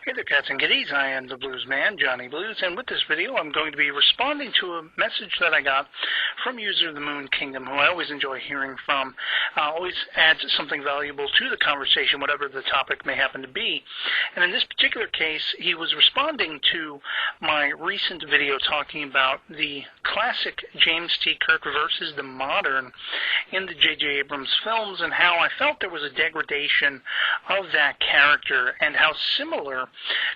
Hey there, cats and kitties. I am the Blues Man, Johnny Blues, and with this video I'm going to be responding to a message that I got from user of the Moon Kingdom, who I always enjoy hearing from. Always adds something valuable to the conversation, whatever the topic may happen to be. And in this particular case, he was responding to my recent video talking about the classic James T. Kirk versus the modern in the J.J. Abrams films, and how I felt there was a degradation of that character, and how similar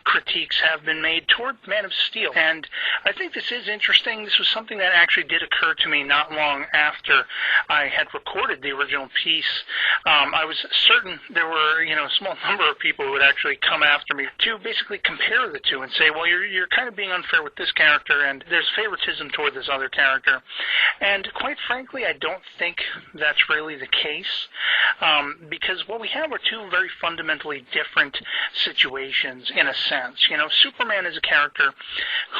critiques have been made toward Man of Steel. And I think this is interesting. This was something that actually did occur to me not long after I had recorded the original piece. I was certain there were, a small number of people who would actually come after me to basically compare the two and say, well, you're kind of being unfair with this character, and there's favoritism toward this other character. And quite frankly, I don't think that's really the case, because what we have are two very fundamentally different situations in a sense. Superman is a character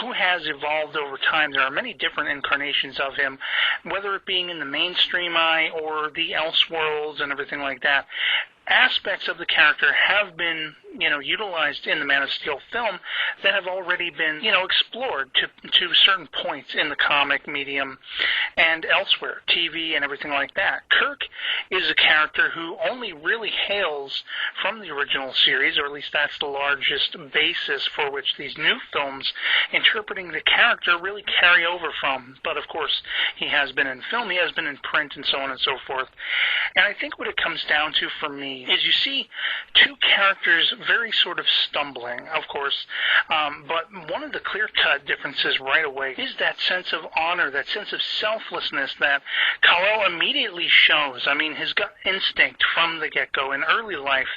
who has evolved over time. There are many different incarnations of him, whether it being in the mainstream eye or the Elseworlds and everything like that. Aspects of the character have been, utilized in the Man of Steel film that have already been, explored to certain points in the comic medium and elsewhere, TV and everything like that. Kirk is a character who only really hails from the original series, or at least that's the largest basis for which these new films interpreting the character really carry over from. But of course, he has been in film, he has been in print, and so on and so forth. And I think what it comes down to for me is you see two characters very sort of stumbling, of course, but one of the clear-cut differences right away is that sense of honor, that sense of selflessness that Kal-El immediately shows. I mean, his gut instinct from the get-go in early life.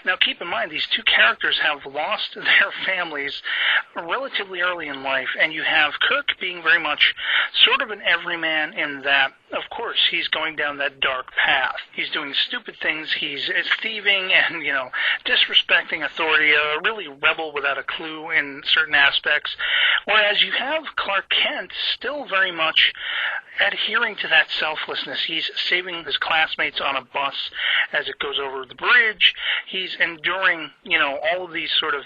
Now, keep in mind, these two characters have lost their families relatively early in life, and you have Kirk being very much sort of an everyman in that, of course, he's going down that dark path. He's doing stupid things. He's thieving and, disrespecting authority, a really rebel without a clue in certain aspects. Whereas you have Clark Kent still very much adhering to that selflessness. He's saving his classmates on a bus as it goes over the bridge. He's enduring, all of these sort of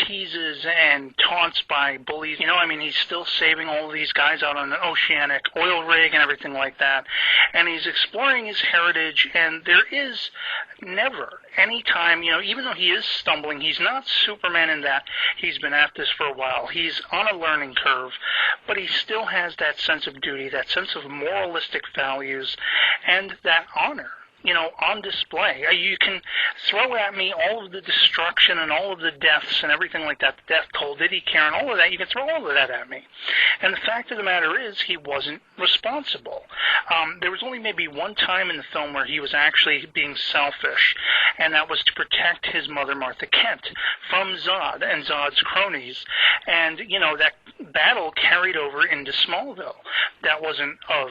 teases and taunts by bullies. He's still saving all of these guys out on an oceanic oil rig and everything like that. And he's exploring his heritage, and there is never any time, even though he is stumbling, he's not Superman in that he's been at this for a while. He's on a learning curve, but he still has that sense of duty, that sense of moralistic values, and that honor, on display. You can throw at me all of the destruction and all of the deaths and everything like that, the death toll, did he care, and all of that. You can throw all of that at me. And the fact of the matter is, he wasn't responsible. There was only maybe one time in the film where he was actually being selfish, and that was to protect his mother, Martha Kent, from Zod and Zod's cronies. And, that battle carried over into Smallville. That wasn't of,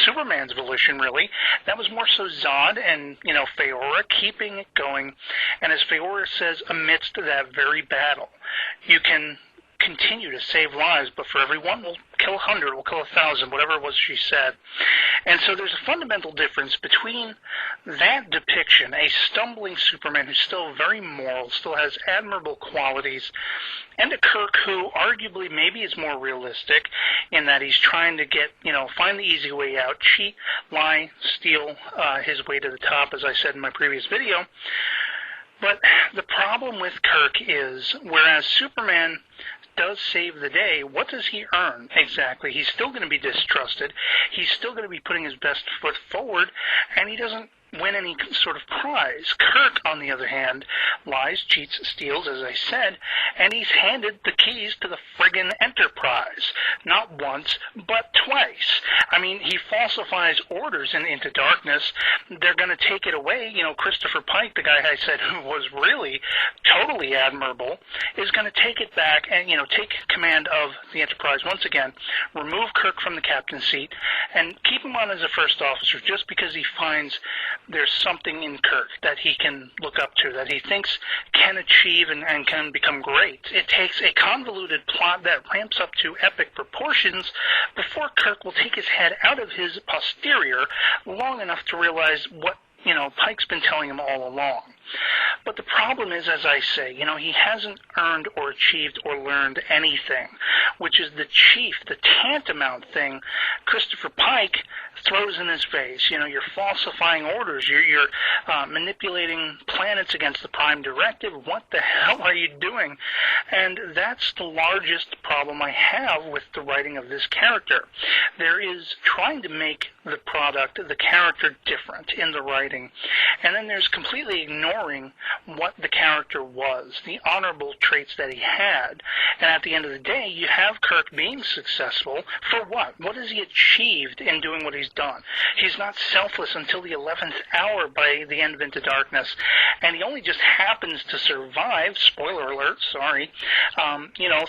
Superman's volition, really. That was more so Zod and, Faora keeping it going. And as Faora says, amidst that very battle, you can continue to save lives, but for every one, we'll kill 100, we'll kill 1,000, whatever it was she said. And so there's a fundamental difference between that depiction, a stumbling Superman who's still very moral, still has admirable qualities, and a Kirk who arguably maybe is more realistic in that he's trying to get, find the easy way out, cheat, lie, steal his way to the top, as I said in my previous video. But the problem with Kirk is, whereas Superman does save the day, what does he earn exactly? He's still going to be distrusted. He's still going to be putting his best foot forward, and he doesn't win any sort of prize. Kirk, on the other hand, lies, cheats, steals, as I said, and he's handed the keys to the friggin' Enterprise. Not once, but twice. He falsifies orders Into Darkness. They're going to take it away. Christopher Pike, the guy I said who was really totally admirable, is going to take it back and, take command of the Enterprise once again, remove Kirk from the captain's seat, and keep him on as a first officer just because he finds there's something in Kirk that he can look up to, that he thinks can achieve and can become great. It takes a convoluted plot that ramps up to epic proportions before Kirk will take his head out of his posterior long enough to realize what Pike's been telling him all along. But the problem is, as I say, he hasn't earned or achieved or learned anything, which is the chief, the tantamount thing Christopher Pike throws in his face. You're falsifying orders. You're manipulating planets against the Prime Directive. What the hell are you doing? And that's the largest problem I have with the writing of this character. There is trying to make the product, the character, different in the writing, and then there's completely ignoring what the character was, the honorable traits that he had. And at the end of the day, you have Kirk being successful for what? What has he achieved in doing what he's done? He's not selfless until the 11th hour by the end of Into Darkness, and he only just happens to survive, spoiler alert, sorry,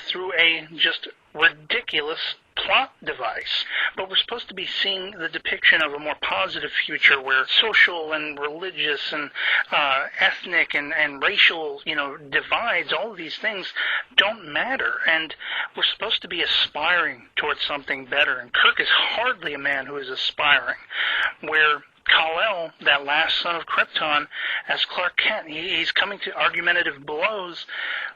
through a just ridiculous plot device. But we're supposed to be seeing the depiction of a more positive future where social and religious and ethnic and racial, divides, all of these things don't matter. And we're supposed to be aspiring towards something better. And Kirk is hardly a man who is aspiring. Where Kal-El, that last son of Krypton, as Clark Kent, he's coming to argumentative blows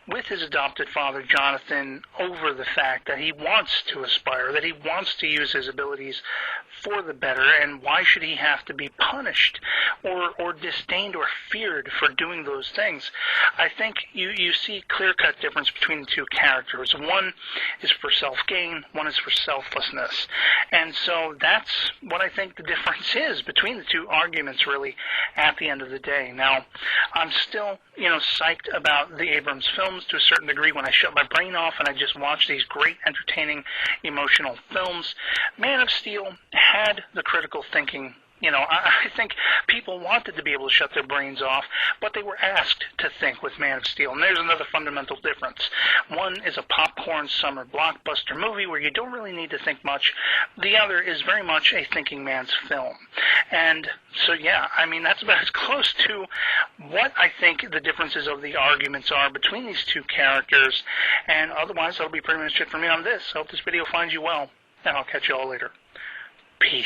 with his adopted father, Jonathan, over the fact that he wants to aspire, that he wants to use his abilities for the better, and why should he have to be punished or disdained or feared for doing those things? I think you see clear-cut difference between the two characters. One is for self-gain, one is for selflessness. And so that's what I think the difference is between the two arguments, really, at the end of the day. Now, I'm still, psyched about the Abrams films to a certain degree when I shut my brain off and I just watch these great, entertaining, emotional films. Man of Steel had the critical thinking. I think people wanted to be able to shut their brains off, but they were asked to think with Man of Steel. And there's another fundamental difference. One is a popcorn summer blockbuster movie where you don't really need to think much. The other is very much a thinking man's film. And so, that's about as close to what I think the differences of the arguments are between these two characters. And otherwise, that'll be pretty much it for me on this. I hope this video finds you well, and I'll catch you all later. Peace.